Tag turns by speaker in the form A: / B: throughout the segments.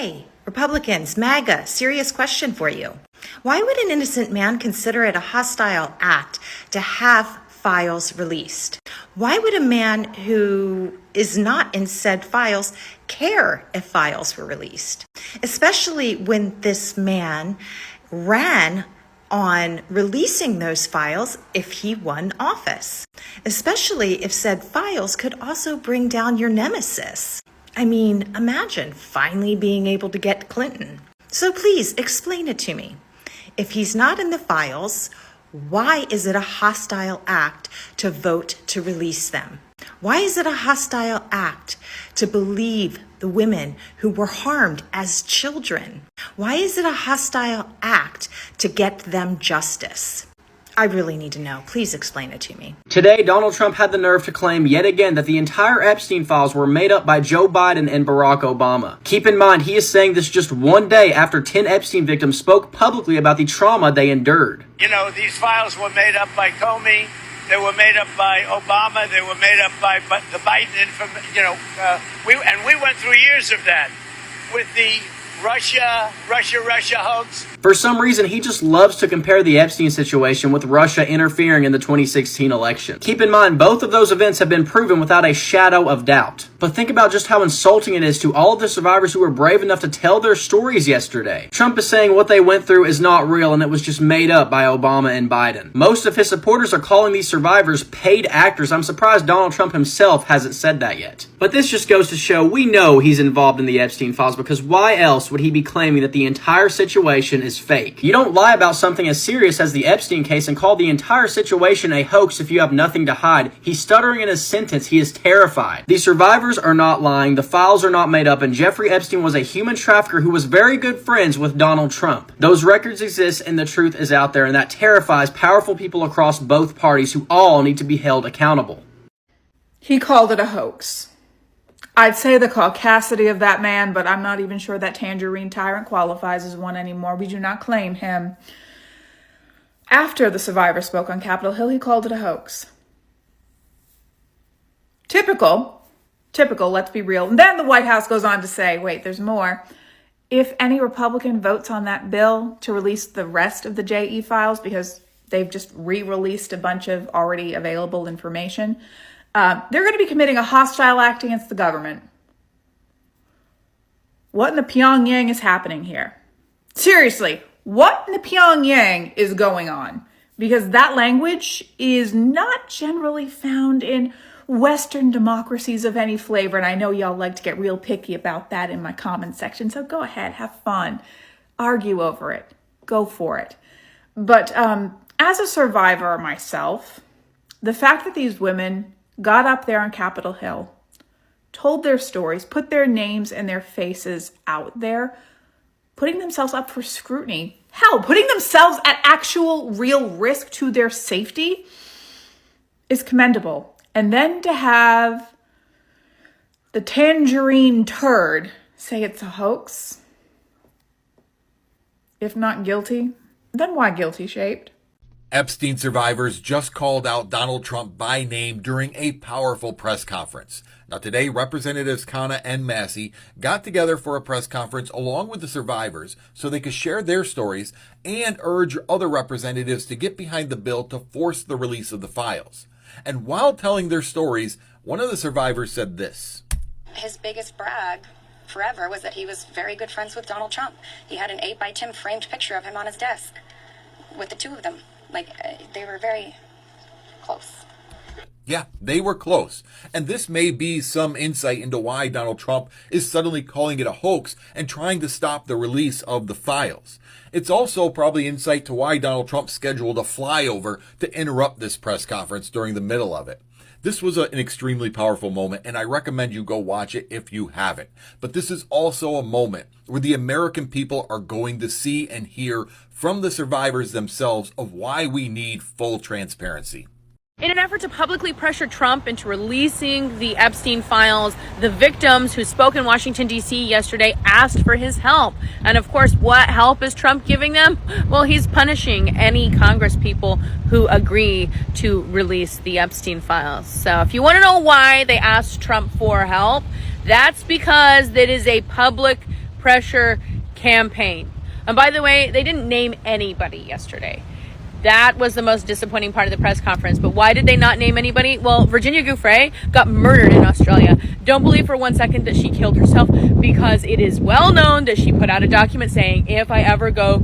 A: Hey, Republicans, MAGA, serious question for you. Why would an innocent man consider it a hostile act to have files released? Why would a man who is not in said files care if files were released? Especially when this man ran on releasing those files if he won office. Especially if said files could also bring down your nemesis. I mean, imagine finally being able to get Clinton. So please explain it to me. If he's not in the files, why is it a hostile act to vote to release them? Why is it a hostile act to believe the women who were harmed as children? Why is it a hostile act to get them justice? I really need to know. Please explain it to me.
B: Today, Donald Trump had the nerve to claim yet again that the entire Epstein Files were made up by Joe Biden and Barack Obama. Keep in mind, he is saying this just one day after 10 Epstein victims spoke publicly about the trauma they endured.
C: You know, these files were made up by Comey. They were made up by Obama. They were made up by the Biden we went through years of that with the Russia hoax.
B: For some reason, he just loves to compare the Epstein situation with Russia interfering in the 2016 election. Keep in mind, both of those events have been proven without a shadow of doubt. But think about just how insulting it is to all of the survivors who were brave enough to tell their stories yesterday. Trump is saying what they went through is not real and it was just made up by Obama and Biden. Most of his supporters are calling these survivors paid actors. I'm surprised Donald Trump himself hasn't said that yet. But this just goes to show we know he's involved in the Epstein Files, because why else would he be claiming that the entire situation is fake? You don't lie about something as serious as the Epstein case and call the entire situation a hoax if you have nothing to hide. He's stuttering in his sentence. He is terrified. These survivors are not lying. The files are not made up, and Jeffrey Epstein was a human trafficker who was very good friends with Donald Trump. Those records exist and the truth is out there, and that terrifies powerful people across both parties who all need to be held accountable.
D: He called it a hoax. I'd say the caucasity of that man, but I'm not even sure that Tangerine Tyrant qualifies as one anymore. We do not claim him. After the survivor spoke on Capitol Hill, he called it a hoax. Typical, let's be real. And then the White House goes on to say, wait, there's more. If any Republican votes on that bill to release the rest of the JE files, because they've just re-released a bunch of already available information, they're going to be committing a hostile act against the government. What in the Pyongyang is happening here? Seriously, what in the Pyongyang is going on? Because that language is not generally found in Western democracies of any flavor. And I know y'all like to get real picky about that in my comment section. So go ahead, have fun, argue over it, go for it. But as a survivor myself, the fact that these women got up there on Capitol Hill, told their stories, put their names and their faces out there, putting themselves up for scrutiny, hell, putting themselves at actual real risk to their safety is commendable. And then to have the tangerine turd say it's a hoax, if not guilty, then why guilty shaped?
E: Epstein survivors just called out Donald Trump by name during a powerful press conference. Now today, Representatives Khanna and Massey got together for a press conference along with the survivors so they could share their stories and urge other representatives to get behind the bill to force the release of the files. And while telling their stories, one of the survivors said this.
F: His biggest brag forever was that he was very good friends with Donald Trump. He had an 8x10 framed picture of him on his desk with the two of them. They were very close.
E: Yeah, they were close. And this may be some insight into why Donald Trump is suddenly calling it a hoax and trying to stop the release of the files. It's also probably insight to why Donald Trump scheduled a flyover to interrupt this press conference during the middle of it. This was an extremely powerful moment, and I recommend you go watch it if you haven't. But this is also a moment where the American people are going to see and hear from the survivors themselves of why we need full transparency.
G: In an effort to publicly pressure Trump into releasing the Epstein files, the victims who spoke in Washington, D.C. yesterday asked for his help. And of course, what help is Trump giving them? Well, he's punishing any Congress people who agree to release the Epstein files. So if you want to know why they asked Trump for help, that's because it is a public pressure campaign. And by the way, they didn't name anybody yesterday. That was the most disappointing part of the press conference. But why did they not name anybody? Well, Virginia Giuffre got murdered in Australia. Don't believe for 1 second that she killed herself, because it is well known that she put out a document saying, if I ever go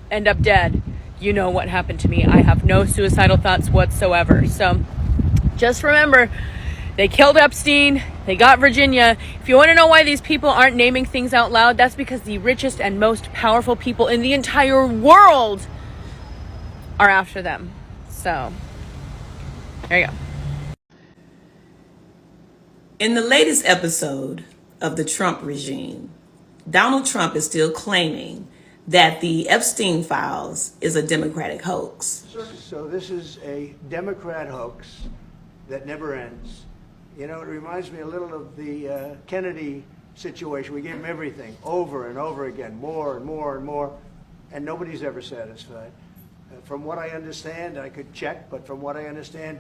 G: end up dead, you know what happened to me. I have no suicidal thoughts whatsoever. So just remember, they killed Epstein. They got Virginia. If you want to know why these people aren't naming things out loud, that's because the richest and most powerful people in the entire world are after them. So there you go.
H: In the latest episode of the Trump regime, Donald Trump is still claiming that the Epstein Files is a Democratic hoax.
I: So this is a Democrat hoax that never ends. You know, it reminds me a little of the Kennedy situation. We gave him everything over and over again, more and more and more, and nobody's ever satisfied. From what I understand, I could check, but from what I understand,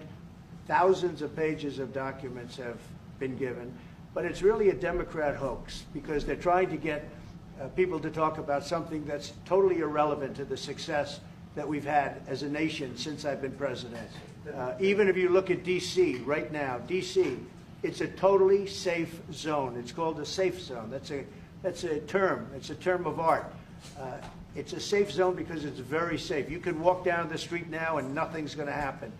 I: thousands of pages of documents have been given. But it's really a Democrat hoax, because they're trying to get people to talk about something that's totally irrelevant to the success that we've had as a nation since I've been president. Even if you look at D.C. right now, D.C., it's a totally safe zone. It's called a safe zone. That's a term. It's a term of art. It's a safe zone because it's very safe. You can walk down the street now and nothing's going to happen.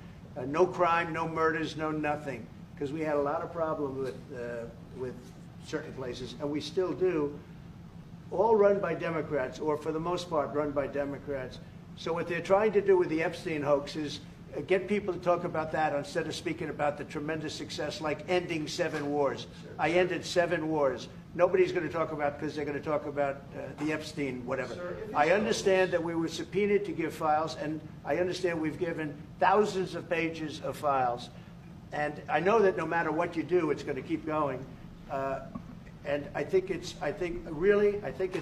I: No crime, no murders, no nothing. Because we had a lot of problems with certain places, and we still do. All run by Democrats, or for the most part run by Democrats. So what they're trying to do with the Epstein hoax is get people to talk about that instead of speaking about the tremendous success, like ending 7 wars. I ended 7 wars. Nobody's going to talk about, because they're going to talk about the Epstein whatever. I understand that we were subpoenaed to give files, and I understand we've given thousands of pages of files. And I know that no matter what you do, it's going to keep going. And I think it's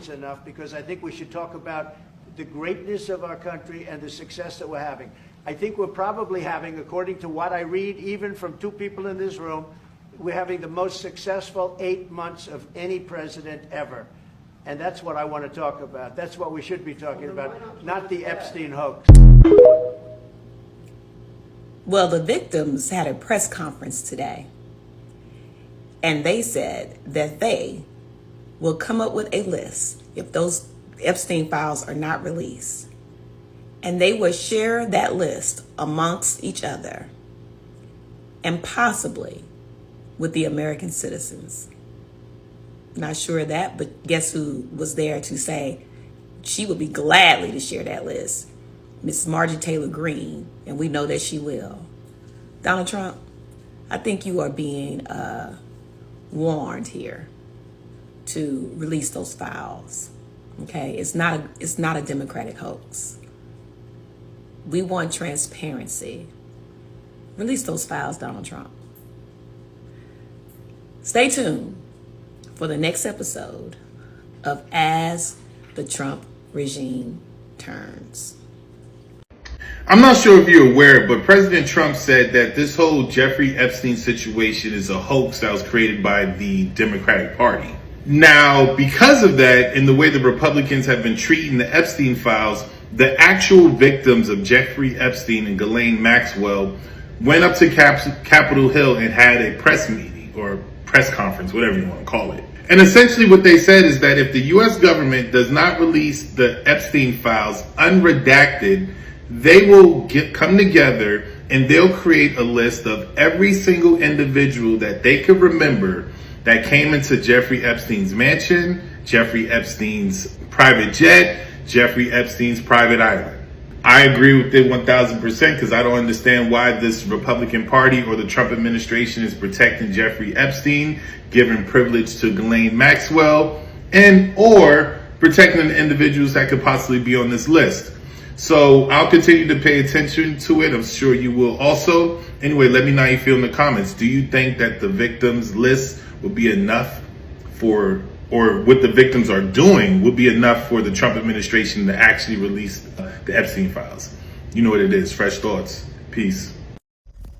I: enough, because I think we should talk about the greatness of our country and the success that we're having. I think we're probably having, according to what I read, even from 2 people in this room, we're having the most successful 8 months of any president ever. And that's what I want to talk about. That's what we should be talking about, not the Epstein hoax.
H: Well, the victims had a press conference today, and they said that they will come up with a list if those Epstein files are not released, and they will share that list amongst each other and possibly with the American citizens. Not sure of that, but guess who was there to say she would be gladly to share that list? Miss Marjorie Taylor Greene, and we know that she will. Donald Trump, I think you are being warned here to release those files. Okay, it's not a Democratic hoax. We want transparency. Release those files, Donald Trump. Stay tuned for the next episode of As the Trump Regime Turns.
E: I'm not sure if you're aware, but President Trump said that this whole Jeffrey Epstein situation is a hoax that was created by the Democratic Party. Now, because of that, and the way the Republicans have been treating the Epstein files, the actual victims of Jeffrey Epstein and Ghislaine Maxwell went up to Capitol Hill and had a press meeting, or press conference, whatever you want to call it. And essentially what they said is that if the U.S. government does not release the Epstein files unredacted, they will come together and they'll create a list of every single individual that they could remember that came into Jeffrey Epstein's mansion, Jeffrey Epstein's private jet, Jeffrey Epstein's private island. I agree with it 1,000% because I don't understand why this Republican Party or the Trump administration is protecting Jeffrey Epstein, giving privilege to Ghislaine Maxwell, and or protecting the individuals that could possibly be on this list. So I'll continue to pay attention to it. I'm sure you will also. Anyway, let me know how you feel in the comments. Do you think that the victims list will be enough for, or what the victims are doing will be enough for the Trump administration to actually release the Epstein files? You know what it is. Fresh thoughts. Peace.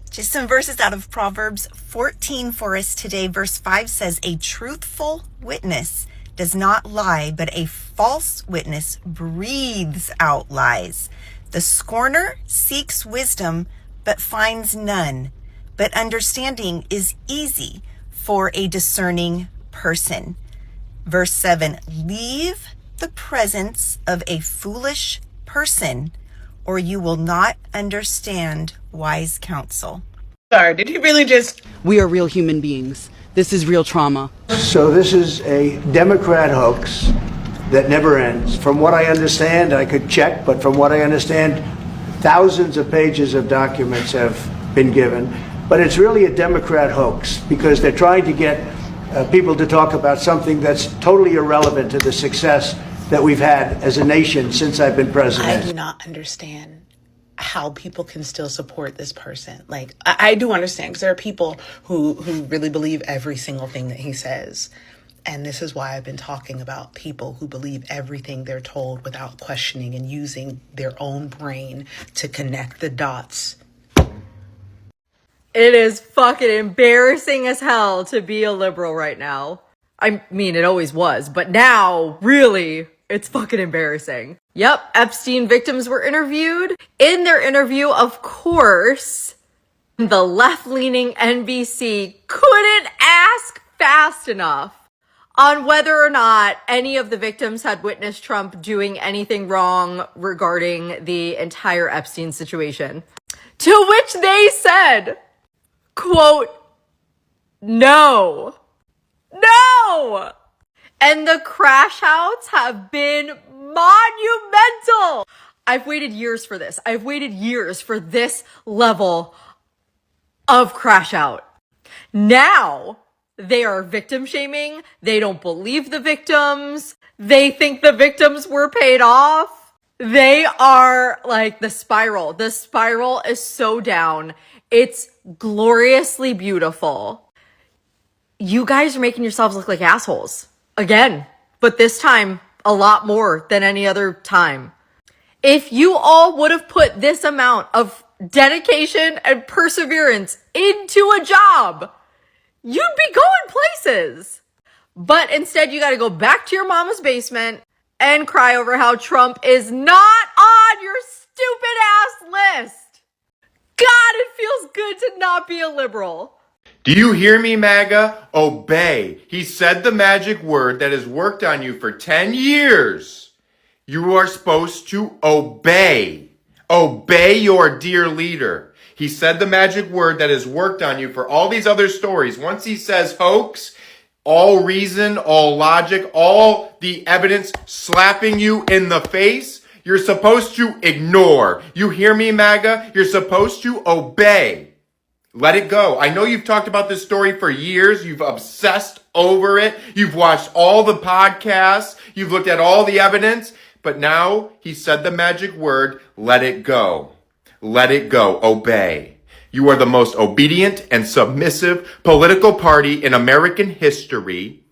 A: Just some verses out of Proverbs 14 for us today. Verse 5 says, "A truthful witness does not lie, but a false witness breathes out lies. The scorner seeks wisdom, but finds none. But understanding is easy for a discerning person. Verse 7, leave the presence of a foolish person, or you will not understand wise counsel.
J: Sorry, did he really just... We are real human beings. This is real trauma.
I: So this is a Democrat hoax that never ends. From what I understand, I could check, but from what I understand, thousands of pages of documents have been given. But it's really a Democrat hoax because they're trying to get people to talk about something that's totally irrelevant to the success that we've had as a nation since I've been president.
J: I do not understand how people can still support this person. Like, I do understand, because there are people who really believe every single thing that he says. And this is why I've been talking about people who believe everything they're told without questioning and using their own brain to connect the dots.
G: It is fucking embarrassing as hell to be a liberal right now. I mean, it always was, but now, really, it's fucking embarrassing. Yep, Epstein victims were interviewed. In their interview, of course, the left-leaning NBC couldn't ask fast enough on whether or not any of the victims had witnessed Trump doing anything wrong regarding the entire Epstein situation. To which they said, quote, no. No! And the crash outs have been monumental. I've waited years for this. I've waited years for this level of crash out. Now, they are victim shaming. They don't believe the victims. They think the victims were paid off. They are like the spiral. The spiral is so down. It's gloriously beautiful. You guys are making yourselves look like assholes. Again. But this time, a lot more than any other time. If you all would have put this amount of dedication and perseverance into a job, you'd be going places. But instead, you got to go back to your mama's basement and cry over how Trump is not on your stupid ass list. God, it feels good to not be a liberal.
K: Do you hear me, MAGA? Obey. He said the magic word that has worked on you for 10 years. You are supposed to obey. Obey your dear leader. He said the magic word that has worked on you for all these other stories. Once he says hoax, all reason, all logic, all the evidence slapping you in the face, you're supposed to ignore. You hear me, MAGA? You're supposed to obey. Let it go. I know you've talked about this story for years. You've obsessed over it. You've watched all the podcasts. You've looked at all the evidence. But now he said the magic word, let it go. Let it go. Obey. You are the most obedient and submissive political party in American history.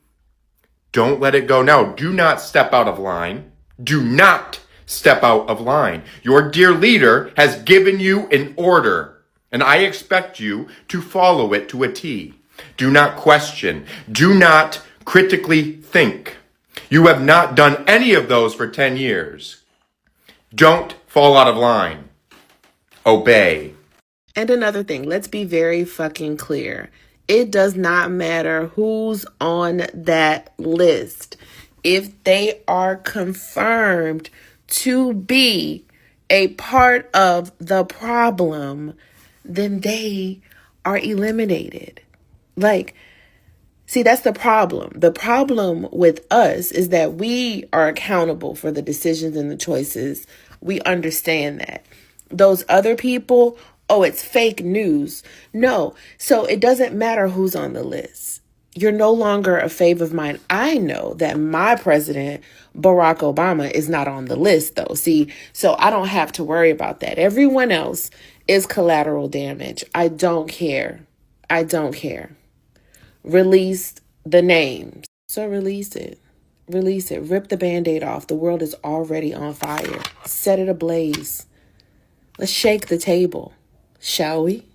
K: Don't let it go now. Do not step out of line. Do not step out of line. Your dear leader has given you an order, and I expect you to follow it to a T. Do not question. Do not critically think. You have not done any of those for 10 years. Don't fall out of line. Obey.
J: And another thing, let's be very fucking clear. It does not matter who's on that list. If they are confirmed to be a part of the problem, then they are eliminated. Like, see, that's the problem. The problem with us is that we are accountable for the decisions and the choices. We understand that. Those other people, oh, it's fake news. No. So it doesn't matter who's on the list. You're no longer a fave of mine. I know that my president, Barack Obama, is not on the list, though. See, so I don't have to worry about that. Everyone else is collateral damage. I don't care. I don't care. Release the names. So release it. Release it. Rip the Band-Aid off. The world is already on fire. Set it ablaze. Let's shake the table, shall we?